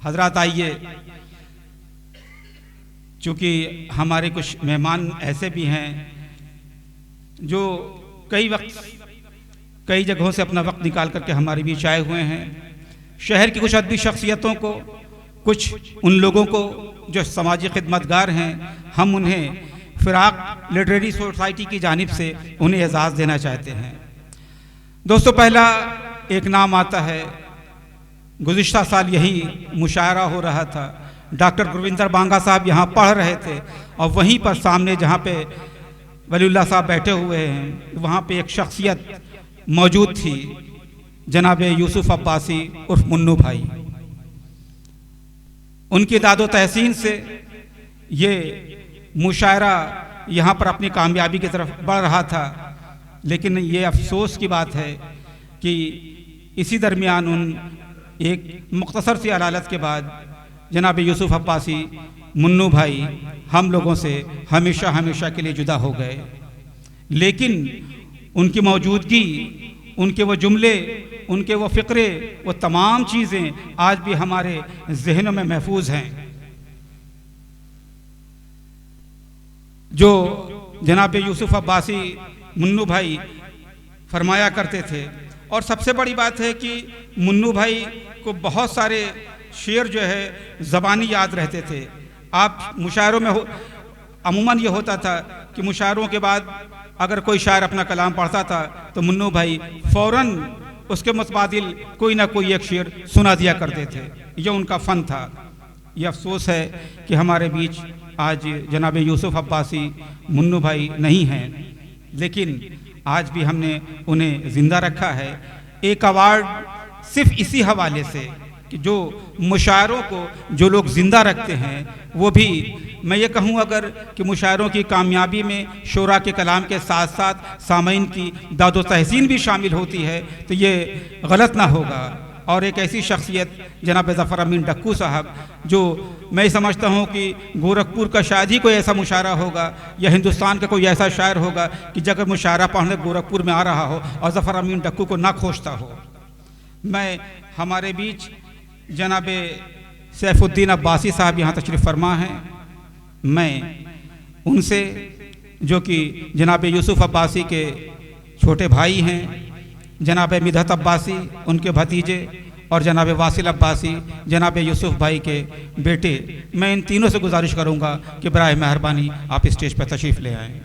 हजरात आइए, चूँकि हमारे कुछ मेहमान ऐसे भी हैं जो कई जगहों से अपना वक्त निकाल करके हमारे बीच आए हुए हैं। शहर की कुछ अदबी शख्सियतों को, कुछ उन लोगों को जो समाजी खिदमतगार हैं, हम उन्हें फिराक लिटरेरी सोसाइटी की जानिब से उन्हें एजाज़ देना चाहते हैं। दोस्तों, पहला एक नाम आता है, गुज़िश्ता साल यही मुशायरा हो रहा था, डॉक्टर गुरविंदर बांगा साहब यहाँ पढ़ रहे थे और वहीं पर सामने जहाँ पे वलीउल्लाह साहब बैठे हुए हैं, वहाँ पे एक शख्सियत मौजूद थी, जनाब यूसुफ अब्बासी उर्फ मुन्नू भाई। उनकी दादो तहसीन से ये मुशायरा यहाँ पर अपनी कामयाबी की तरफ बढ़ रहा था, लेकिन ये अफसोस की बात है कि इसी दरमियान उन एक मुख्तसर सी अदालत के बाद जनाब यूसुफ अब्बासी मुन्नू भाई हम लोगों से हमेशा हमेशा के लिए जुदा हो गए। लेकिन उनकी मौजूदगी, उनके वो जुमले, उनके वो फ़िक्रे, वो तमाम चीज़ें आज भी हमारे जहनों में महफूज हैं। जो जनाब यूसुफ अब्बासी मुन्नू भाई फरमाया करते थे, और सबसे बड़ी बात है कि मुन्नू भाई को बहुत सारे शेर जो है ज़बानी याद रहते थे। आप मुशायरों में अमूमन ये होता था कि मुशायरों के बाद अगर कोई शायर अपना कलाम पढ़ता था तो मुन्नू भाई फ़ौरन उसके मुतबादिल कोई ना कोई एक शेर सुना दिया करते थे। यह उनका फ़न था। ये अफसोस है कि हमारे बीच आज जनाब यूसुफ अब्बासी मुन्नू भाई नहीं हैं, लेकिन आज भी हमने उन्हें ज़िंदा रखा है। एक अवार्ड सिर्फ इसी हवाले से कि जो मुशायरों को जो लोग ज़िंदा रखते हैं, वो भी मैं ये कहूँ अगर कि मुशायरों की कामयाबी में शोरा के कलाम के साथ साथ सामईन की दादो तहसीन भी शामिल होती है तो ये गलत ना होगा। और एक ऐसी शख्सियत जनाब ज़फ़र अमीन डक्कू साहब, जो मैं समझता हूँ कि गोरखपुर का शायद ही कोई ऐसा मुशायरा होगा या हिंदुस्तान का कोई ऐसा शायर होगा कि जब मुशायरा पढ़ने गोरखपुर में आ रहा हो और ज़फ़र अमीन डक्कू को ना खोजता हो। मैं हमारे बीच जनाब सैफुद्दीन अब्बासी साहब यहाँ तशरीफ़ फरमा हैं, मैं उनसे जो कि जनाब यूसुफ अब्बासी के छोटे भाई हैं, जनाब मिदहत अब्बासी उनके भतीजे और जनाब वासिल अब्बासी जनाब यूसुफ भाई के बेटे, मैं इन तीनों से गुजारिश करूँगा कि बराए मेहरबानी आप स्टेज पर तशरीफ़ ले आएँ।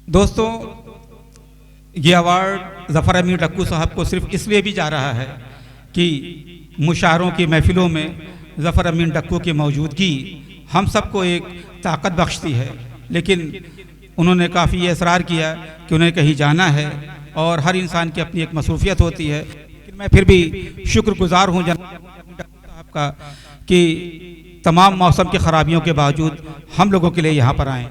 दोस्तों, ये अवार्ड ज़फ़र अमीन डक्कू साहब को सिर्फ इसलिए भी जा रहा है कि मुशायरों की महफिलों में ज़फ़र अमीन डक्कू की मौजूदगी हम सबको एक ताकत बख्शती है, लेकिन उन्होंने काफ़ी ये इसरार किया कि उन्हें कहीं जाना है और हर इंसान की अपनी एक मसरूफ़ियत होती है। लेकिन मैं फिर भी शुक्रगुजार हूँ जनाब साहब का कि तमाम मौसम की ख़राबियों के बावजूद हम लोगों के लिए यहाँ पर आएँ।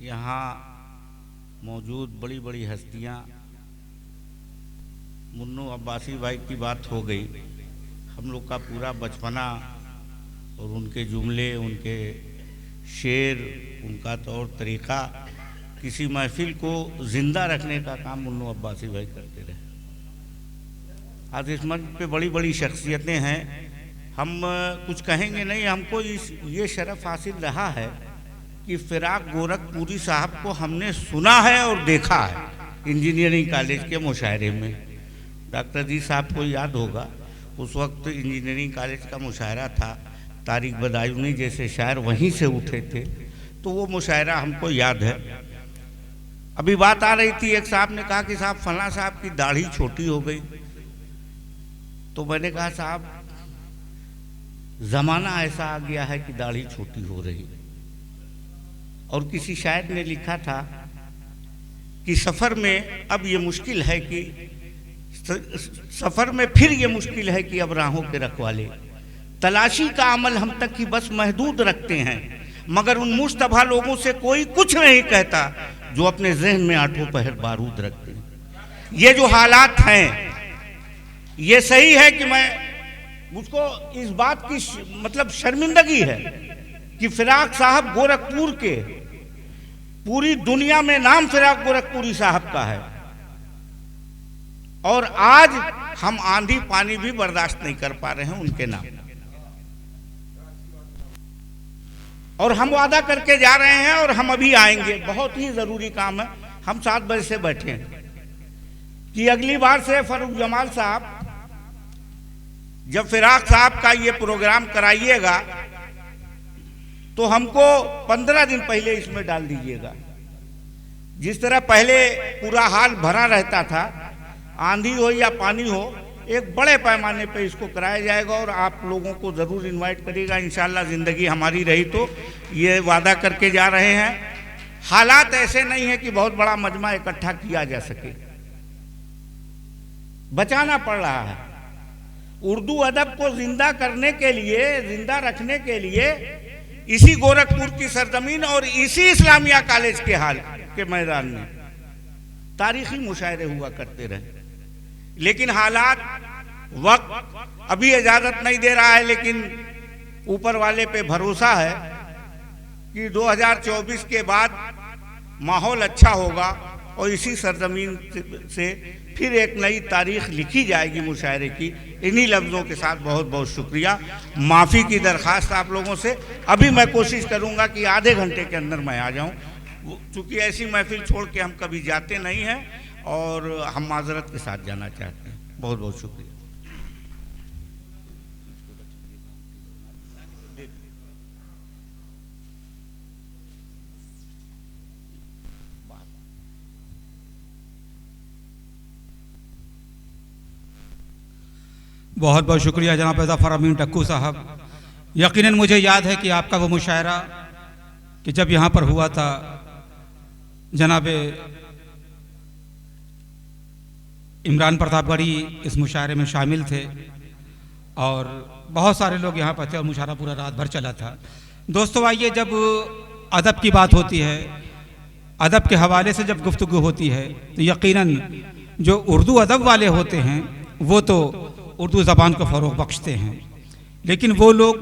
यहाँ मौजूद बड़ी बड़ी हस्तियाँ, मुन्नू अब्बासी भाई की बात हो गई, हम लोग का पूरा बचपना और उनके जुमले, उनके शेर, उनका तौर तरीक़ा, किसी महफिल को ज़िंदा रखने का काम मुन्नू अब्बासी भाई करते रहे। आज इस मंच पे बड़ी बड़ी शख्सियतें हैं, हम कुछ कहेंगे नहीं, हमको ये शरफ़ हासिल रहा है कि फ़िराक गोरखपुरी साहब को हमने सुना है और देखा है इंजीनियरिंग कॉलेज के मुशायरे में। डॉक्टर जी साहब को याद होगा, उस वक्त इंजीनियरिंग कॉलेज का मुशायरा था, तारिक बदायूनी जैसे शायर वहीं से उठे थे, तो वो मुशायरा हमको याद है। अभी बात आ रही थी, एक साहब ने कहा कि साहब फलां साहब की दाढ़ी छोटी हो गई, तो मैंने कहा साहब ज़माना ऐसा आ गया है कि दाढ़ी छोटी हो रही। और किसी शायर ने लिखा था कि सफ़र में अब ये मुश्किल है कि सफ़र में फिर ये मुश्किल है कि अब राहों के रखवाले तलाशी का अमल हम तक की बस महदूद रखते हैं, मगर उन मुश्तबा लोगों से कोई कुछ नहीं कहता जो अपने जहन में आठों पहर बारूद रखते हैं। ये जो हालात हैं, ये सही है कि मैं मुझको इस बात की मतलब शर्मिंदगी है कि फिराक साहब गोरखपुर के, पूरी दुनिया में नाम फिराक गोरखपुरी साहब का है, और आज हम आंधी पानी भी बर्दाश्त नहीं कर पा रहे हैं उनके नाम। और हम वादा करके जा रहे हैं और हम अभी आएंगे, बहुत ही ज़रूरी काम है। हम 7 बजे से बैठे हैं कि अगली बार से फरूक जमाल साहब जब फिराक साहब का ये प्रोग्राम कराइएगा तो हमको 15 दिन पहले इसमें डाल दीजिएगा। जिस तरह पहले पूरा हाल भरा रहता था, आंधी हो या पानी हो, एक बड़े पैमाने पे इसको कराया जाएगा और आप लोगों को ज़रूर इनवाइट करिएगा। इंशाल्लाह ज़िंदगी हमारी रही तो ये वादा करके जा रहे हैं। हालात ऐसे नहीं है कि बहुत बड़ा मजमा इकट्ठा किया जा सके, बचाना पड़ रहा है। उर्दू अदब को जिंदा करने के लिए, जिंदा रखने के लिए इसी गोरखपुर की सरजमीन और इसी इस्लामिया कॉलेज के हाल के मैदान में तारीखी मुशायरे हुआ करते रहे, लेकिन हालात, वक्त अभी इजाज़त नहीं दे रहा है। लेकिन ऊपर वाले पे भरोसा है कि 2024 के बाद माहौल अच्छा होगा और इसी सरजमीन से फिर एक नई तारीख लिखी जाएगी मुशायरे की। इन्हीं लफ्ज़ों के साथ बहुत बहुत शुक्रिया। माफ़ी की दरख्वास्त आप लोगों से। अभी मैं कोशिश करूंगा कि आधे घंटे के अंदर मैं आ जाऊं, चूँकि ऐसी महफिल छोड़ के हम कभी जाते नहीं हैं और हम माजरत के साथ जाना चाहते हैं। बहुत बहुत शुक्रिया। बहुत बहुत शुक्रिया जनाब ज़फ़र अमीन टक्कू साहब। यकीनन मुझे याद है कि आपका वो मुशायरा कि जब यहाँ पर हुआ था, जनाब इमरान प्रतापगढ़ी इस मुशायरे में शामिल थे और बहुत सारे लोग यहाँ पर थे और मुशायरा पूरा रात भर चला था। दोस्तों आइए, जब अदब की बात होती है, अदब के हवाले से जब गुफ्तगू होती है, तो यकीनन जो उर्दू अदब वाले होते हैं वो तो उर्दू ज़बान को फ़रोग़ बख्शते हैं, लेकिन वो लोग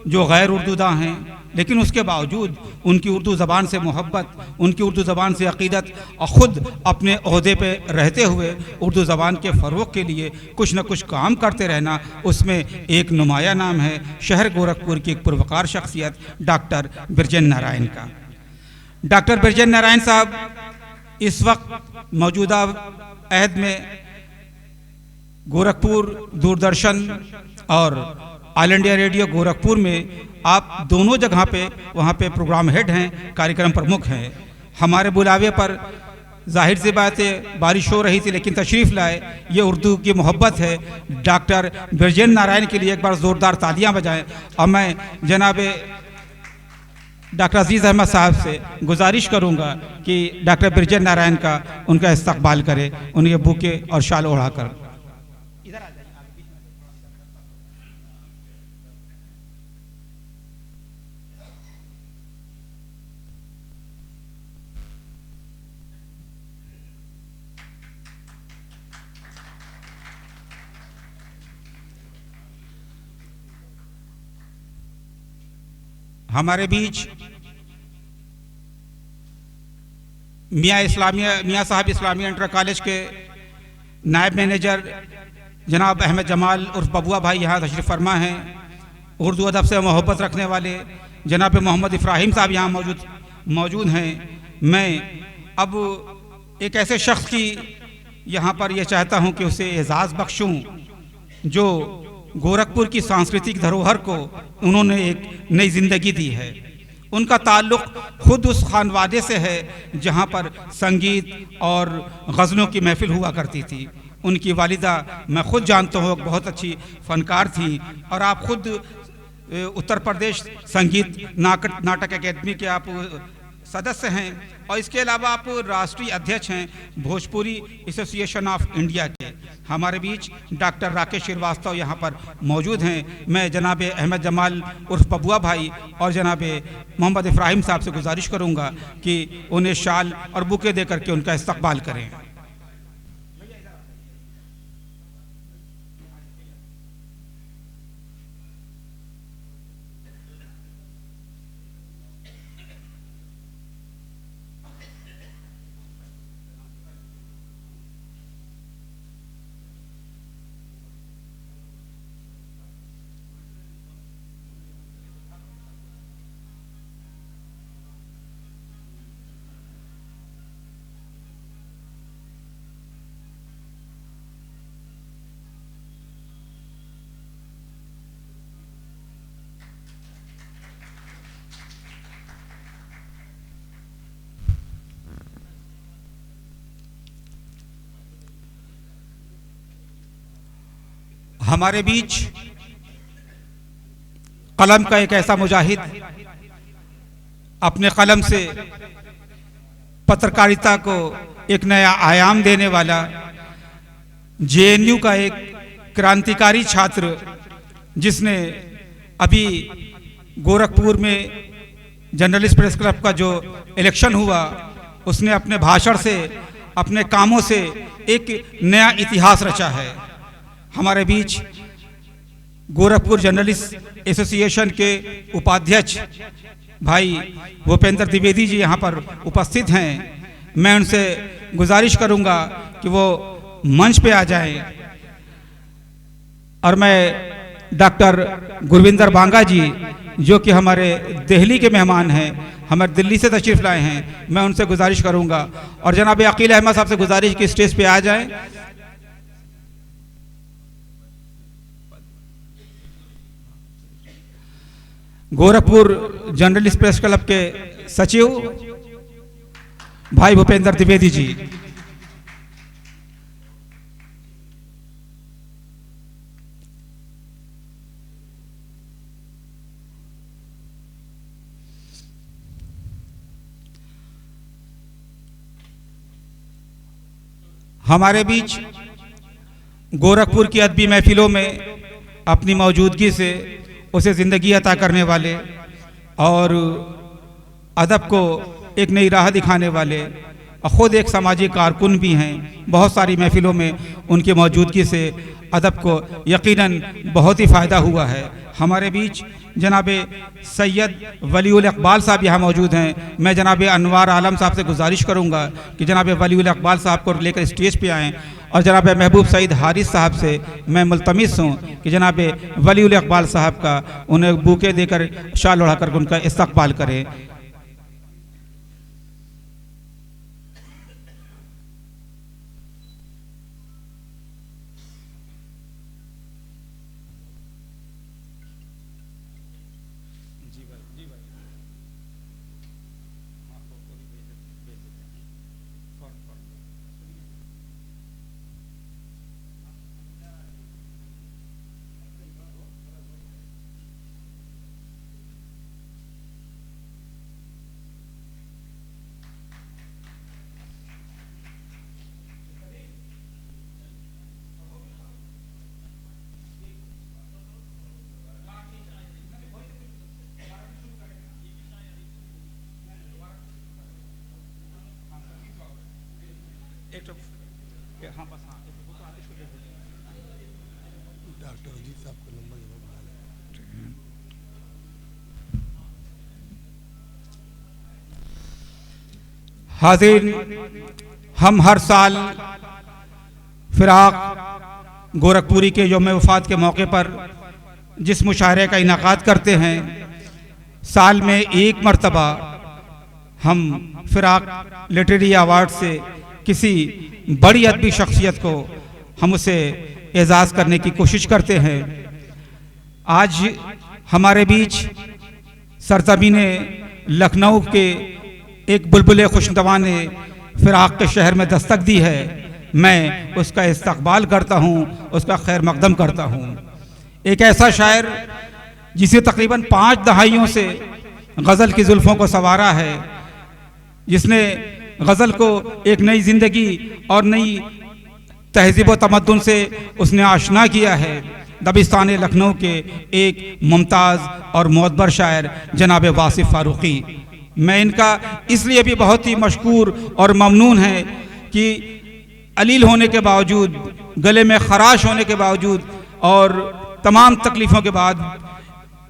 जो गैर उर्दूदा हैं लेकिन उसके बावजूद उनकी उर्दू ज़बान से मोहब्बत, उनकी उर्दू ज़बान से अक़ीदत और ख़ुद अपने ओहदे पे रहते हुए उर्दू ज़बान के फ़रोग़ के लिए कुछ न कुछ काम करते रहना, उसमें एक नुमाया नाम है शहर गोरखपुर की एक पुरवकार शख्सियत डॉक्टर बिरजन नारायण का। डॉक्टर बिरजन नारायण साहब इस वक्त मौजूदा अहद में गोरखपुर दूरदर्शन और ऑल इंडिया रेडियो गोरखपुर में आप दोनों जगह पे वहाँ पे प्रोग्राम हेड हैं, कार्यक्रम प्रमुख हैं। हमारे बुलावे पर जाहिर सी बात है बारिश हो रही थी लेकिन तशरीफ़ लाए, ये उर्दू की मोहब्बत है। डॉक्टर बिरजन नारायण के लिए एक बार ज़ोरदार तालियां बजाएं। और मैं जनाब डॉक्टर अजीज़ अहमद साहब से गुजारिश करूँगा कि डॉक्टर बिरजन नारायण का उनका इस्तकबाल करें, उन्हें बुके और शाल ओढ़ा कर। हमारे बीच मियाँ साहब इस्लामिया इंटर कॉलेज के नायब मैनेजर जनाब अहमद जमाल उर्फ बबुआ भाई यहाँ तशरीफ़ फरमा हैं। उर्दू अदब से मोहब्बत रखने वाले जनाब मोहम्मद इब्राहिम साहब यहाँ मौजूद हैं। मैं अब एक ऐसे शख्स की यहाँ पर यह चाहता हूँ कि उसे एजाज़ बख्शूँ जो गोरखपुर की सांस्कृतिक धरोहर को उन्होंने एक नई जिंदगी दी है। उनका ताल्लुक़ खुद उस खानवादे से है जहाँ पर संगीत और गज़लों की महफिल हुआ करती थी। उनकी वालिदा मैं खुद जानता हूँ बहुत अच्छी फ़नकार थी, और आप खुद उत्तर प्रदेश संगीत नाटक अकेडमी के आप सदस्य हैं, और इसके अलावा आप राष्ट्रीय अध्यक्ष हैं भोजपुरी एसोसिएशन ऑफ इंडिया के। हमारे बीच डॉक्टर राकेश श्रीवास्तव यहाँ पर मौजूद हैं। मैं जनाब अहमद जमाल उर्फ पबुआ भाई और जनाब मोहम्मद इब्राहिम साहब से गुजारिश करूँगा कि उन्हें शाल और बुके दे करके उनका इस्तकबाल करें। हमारे बीच कलम का एक ऐसा मुजाहिद, अपने कलम से पत्रकारिता को एक नया आयाम देने वाला, जेएनयू का एक क्रांतिकारी छात्र, जिसने अभी गोरखपुर में जर्नलिस्ट प्रेस क्लब का जो इलेक्शन हुआ, उसने अपने भाषण से, अपने कामों से एक नया इतिहास रचा है। हमारे बीच गोरखपुर जर्नलिस्ट एसोसिएशन के उपाध्यक्ष भाई भूपेंद्र द्विवेदी जी यहाँ पर उपस्थित हैं। मैं उनसे गुजारिश करूँगा कि वो मंच पे आ जाएं, और मैं डॉक्टर गुरविंदर बांगा जी जो कि हमारे दिल्ली के मेहमान हैं, हमारे दिल्ली से तशरीफ़ लाए हैं, मैं उनसे गुजारिश करूँगा, और जनाब अकील अहमद साहब से गुजारिश कि स्टेज पे आ जाएं। गोरखपुर जर्नलिस्ट प्रेस क्लब के सचिव भाई भूपेंद्र द्विवेदी जी। हमारे बीच गोरखपुर की अदबी महफिलों में अपनी मौजूदगी से उसे ज़िंदगी अता करने वाले और अदब को एक नई राह दिखाने वाले, ख़ुद एक सामाजिक कारकुन भी हैं। बहुत सारी महफिलों में उनकी मौजूदगी से अदब को यकीनन बहुत ही फ़ायदा हुआ है। हमारे बीच जनाब सैयद वलीउल इकबाल साहब यहाँ मौजूद हैं। मैं जनाब अनवार आलम साहब से गुजारिश करूँगा कि जनाब वलीउल इकबाल साहब को लेकर स्टेज पे आएँ, और जनाब महबूब सईद हारिस साहब से मैं मुल्तमिस हूँ कि जनाब वलीउल इकबाल साहब का उन्हें बूके देकर शाल ओढ़ाकर उनका इस्तकबाल करें। डॉक्टर अजीत साहब का नंबर हाज़िरीन, हम हर साल फिराक गोरखपुरी के यौम वफ़ात के मौके पर जिस मुशायरे का इनाकाद करते हैं, साल में एक मरतबा हम फिराक लिटरेरी अवार्ड से किसी बड़ी अदबी शख्सियत को हम उसे एजाज़ करने की कोशिश करते हैं। आज हमारे बीच सरजमीन लखनऊ के एक बुलबुल खुशनुमा ने फिराक के शहर में दस्तक दी है। मैं उसका इस्तकबाल करता हूँ, उसका खैर मकदम करता हूँ। एक ऐसा शायर जिसे तकरीबन 5 दहाइयों से गज़ल की जुल्फ़ों को संवारा है, जिसने गज़ल को एक नई ज़िंदगी और नई तहज़ीब व तमद्दुन से उसने आशना किया है। दबिस्तान लखनऊ के एक मुमताज़ और मोअत्बर शायर जनाब वासिफ़ फ़ारूक़ी। मैं इनका इसलिए भी बहुत ही मशकूर और ममनून है कि अलील होने के बावजूद, गले में ख़राश होने के बावजूद और तमाम तकलीफ़ों के बाद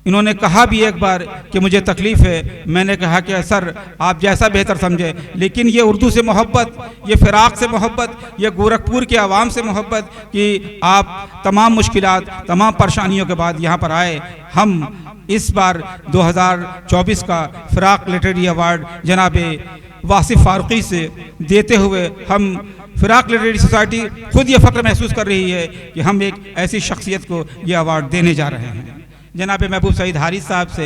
इन्होंने कहा भी एक बार कि मुझे तकलीफ़ है। मैंने कहा कि सर आप जैसा बेहतर समझे, लेकिन ये उर्दू से मोहब्बत, ये फ़िराक से मोहब्बत, ये गोरखपुर के आवाम से मोहब्बत कि आप तमाम मुश्किलात, तमाम परेशानियों के बाद यहाँ पर आए। हम इस बार 2024 का फ़िराक लिटरेरी अवार्ड जनाब वासिफ़ फ़ारूक़ी से देते हुए हम फ़िराक लिटरेरी सोसाइटी खुद ये फ़ख्र महसूस कर रही है कि हम एक ऐसी शख्सियत को ये अवार्ड देने जा रहे हैं। जनाब महबूब सईद हारिस साहब से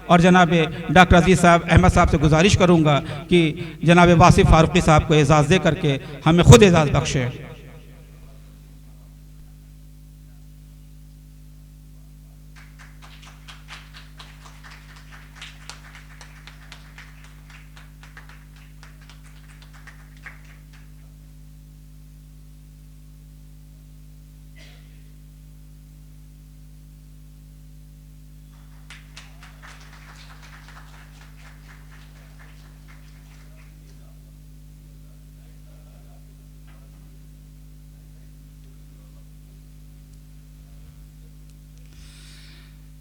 और जनाब डॉक्टर अजीज़ साहब अहमद साहब से गुजारिश करूँगा कि जनाब वासिफ़ फ़ारूक़ी साहब को एजाज़ दे करके हमें खुद एजाज़ बख्शे।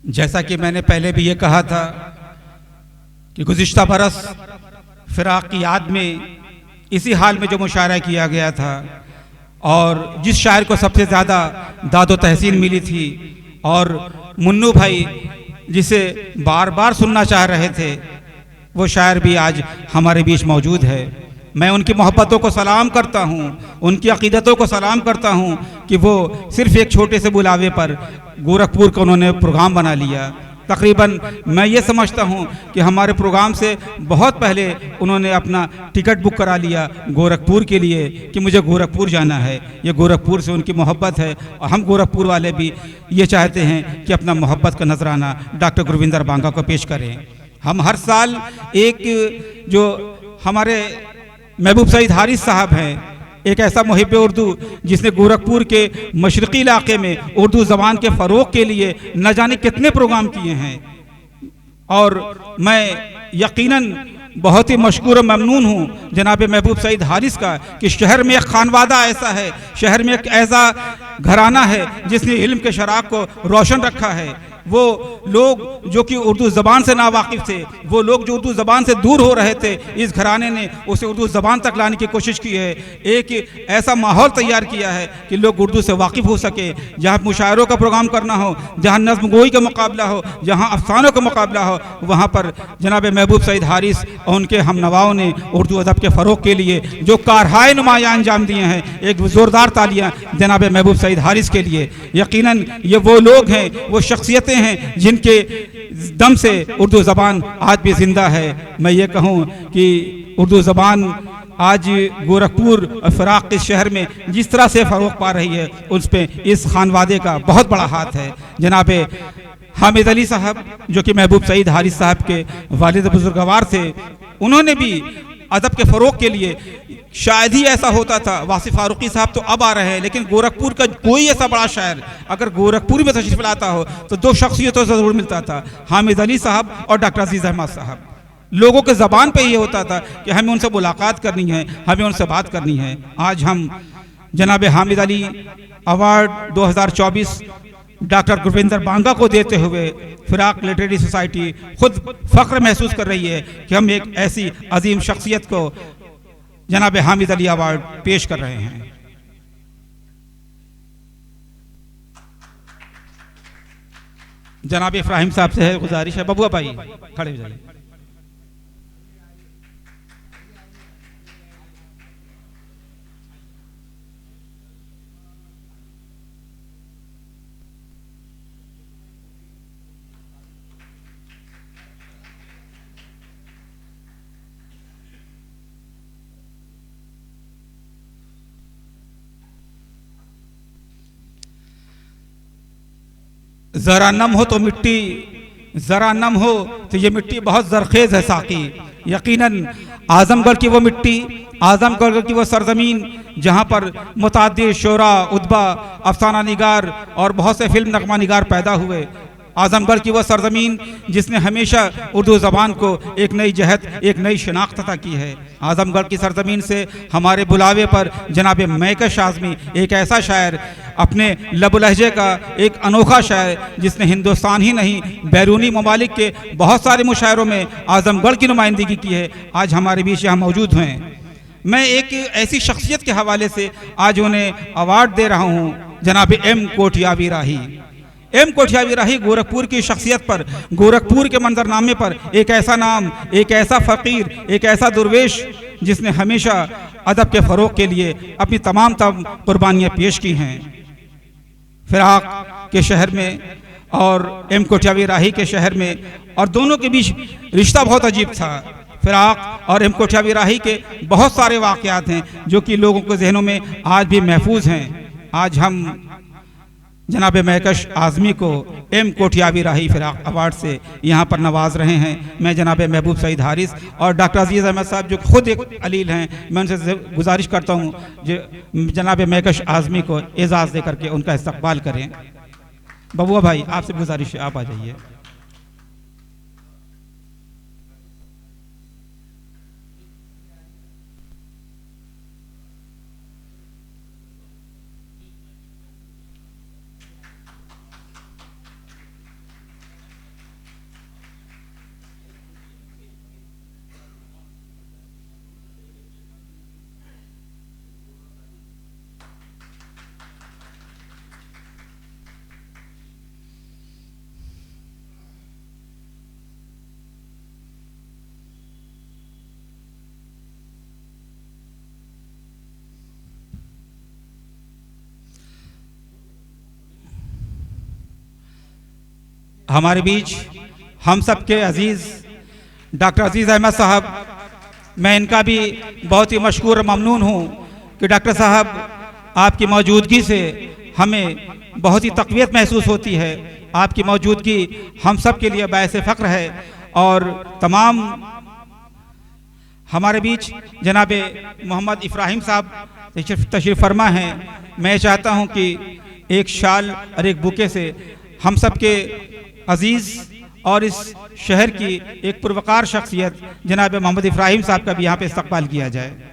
जैसा कि मैंने पहले भी ये कहा था कि गुज़िश्ता बरस फ़िराक की याद में इसी हाल में जो मुशायरा किया गया था और जिस शायर को सबसे ज़्यादा दादो तहसीन मिली थी और मुन्नू भाई जिसे बार बार सुनना चाह रहे थे, वो शायर भी आज हमारे बीच मौजूद है। मैं उनकी मोहब्बतों को सलाम करता हूँ, उनकी अक़ीदतों को सलाम करता हूँ कि वो सिर्फ़ एक छोटे से बुलावे पर गोरखपुर का उन्होंने प्रोग्राम बना लिया। तकरीबन मैं ये समझता हूँ कि हमारे प्रोग्राम से बहुत पहले उन्होंने अपना टिकट बुक करा लिया गोरखपुर के लिए कि मुझे गोरखपुर जाना है। ये गोरखपुर से उनकी मोहब्बत है और हम गोरखपुर वाले भी ये चाहते हैं कि अपना मोहब्बत का नजराना डॉक्टर गुरविंदर बांगा को पेश करें। हम हर साल एक जो हमारे महबूब सईद हारिस साहब हैं, एक ऐसा मुहिब उर्दू जिसने गोरखपुर के मशरक़ी इलाके में उर्दू ज़बान के फ़रोग़ के लिए न जाने कितने प्रोग्राम किए हैं, और मैं यकीनन बहुत ही मशकूर और ममनून हूँ जनाब महबूब सईद हारिस का कि शहर में एक खानवादा ऐसा है, शहर में एक ऐसा घराना है जिसने इल्म के शराक को रोशन रखा है। वो लोग जो कि उर्दू ज़बान से नावाकिफ़ थे, वो लोग जो उर्दू ज़बान से दूर हो रहे थे, इस घराने ने उसे उर्दू ज़बान तक लाने की कोशिश की है। एक ऐसा माहौल तैयार किया है कि लोग उर्दू से वाकिफ़ हो सके। जहाँ मुशायरों का प्रोग्राम करना हो, जहाँ नज़्म गोई का मुकाबला हो, जहाँ अफसानों का मुकाबला हो, वहाँ पर जनाब महबूब सईद हारिस और उनके हम नवाओं ने उर्दू अदब के फ़रोग़ के लिए जो कारहाय नुमाया अंजाम दिए हैं, एक ज़ोरदार तालियाँ जनाब महबूब सईद हारिस के लिए। यकीनन ये वो लोग हैं, वो शख्सियतें हैं जिनके दम से उर्दू ज़बान आज भी जिंदा है। मैं ये कहूँ कि उर्दू ज़बान आज गोरखपुर और फ़िराक के शहर में जिस तरह से फ़रोग़ पा रही है, उस पर इस खानवादे का बहुत बड़ा हाथ है। जनाब हामिद अली साहब जो कि महबूब सईद हारिस साहब के वालिद बुजुर्गवार थे, उन्होंने भी अदब के फ़रोग़ के लिए, शायद ही ऐसा होता था, वासिफ़ फ़ारूक़ी साहब तो अब आ रहे हैं, लेकिन गोरखपुर का कोई ऐसा बड़ा शायर अगर गोरखपुर में तशरीफ़ लाता हो तो 2 शख्सियतों से ज़रूर मिलता था, हामिद अली साहब और डॉक्टर अजीज़ अहमद साहब। लोगों के ज़बान पे ये होता था कि हमें उनसे मुलाकात करनी है, हमें उनसे बात करनी है। आज हम जनाब हामिद अली अवार्ड 2024 डॉक्टर गुरविंदर बांगा को देते हुए फ़िराक लिटरेरी सोसाइटी खुद फ़ख्र महसूस कर रही है कि हम एक ऐसी अजीम शख्सियत को जनाब हामिद अली अवार्ड पेश कर रहे हैं। जनाब इब्राहिम साहब से है गुजारिश है, बबुआ भाई खड़े हो जाइए। ज़रा नम हो तो मिट्टी, ज़रा नम हो तो ये मिट्टी बहुत ज़रखेज़ है साकी। यकीनन आज़मगढ़ की वो मिट्टी, आज़मगढ़ की वो सरज़मीन जहाँ पर मुताद्दिद शोरा, उद्बा, अफसाना निगार और बहुत से फिल्म नगमा निगार पैदा हुए। आज़मगढ़ की वो सरज़मीन जिसने हमेशा उर्दू ज़बान को एक नई जहत, एक नई शनाख्त अता की है। आज़मगढ़ की सरज़मीन से हमारे बुलावे पर जनाब मैकश आज़मी, एक ऐसा शायर, अपने लब लहजे का एक अनोखा शायर जिसने हिंदुस्तान ही नहीं बैरूनी ममालिक के बहुत सारे मुशायरों में आज़मगढ़ की नुमाइंदगी की है, आज हमारे बीच यहाँ मौजूद हैं। मैं एक ऐसी शख्सियत के हवाले से आज उन्हें अवार्ड दे रहा हूँ, जनाब एम कोठियावी राही। एम कोठियावी राही गोरखपुर की शख्सियत पर, गोरखपुर के मंजरनामे पर एक ऐसा नाम, एक ऐसा फ़कीर, एक ऐसा दुर्वेश जिसने हमेशा अदब के फ़रोग़ के लिए अपनी तमाम कुर्बानियाँ पेश की हैं। फिराक के शहर में और एम कोठियावी राही के शहर में, और दोनों के बीच रिश्ता बहुत अजीब था। फिराक और एम कोठियावी राही के बहुत सारे वाक़यात हैं जो कि लोगों के जहनों में आज भी महफूज हैं। आज हम जनाब मैकश आज़मी को एम कोठियावी राही फिराक अवार्ड से यहाँ पर नवाज रहे हैं। मैं जनाब महबूब सईद हारिस और डॉक्टर अजीज़ अहमद साहब जो खुद एक अलील हैं, मैं उनसे गुजारिश करता हूँ जो जनाब मैकश आज़मी को एजाज़ दे करके उनका इस्तकबाल करें। बबुआ भाई आपसे गुजारिश है, आप आ जाइए। हमारे बीच हम सब के अजीज़ डॉक्टर अजीज़ अहमद साहब, मैं इनका भी बहुत ही मशकूर और ममनून हूँ कि डॉक्टर साहब आपकी मौजूदगी से हमें बहुत ही तक़वियत महसूस होती है। आपकी मौजूदगी हम सब के लिए बायस फ़ख्र है। और तमाम हमारे बीच जनाब मोहम्मद इब्राहिम साहब तशरीफ़ फरमा हैं। मैं चाहता हूँ कि एक शाल और एक बुके से हम सब के अजीज़ और इस शहर की एक पुरवकार शख्सियत जनाब मोहम्मद इब्राहिम साहब का भी यहाँ पे इस्तकबाल किया जाए।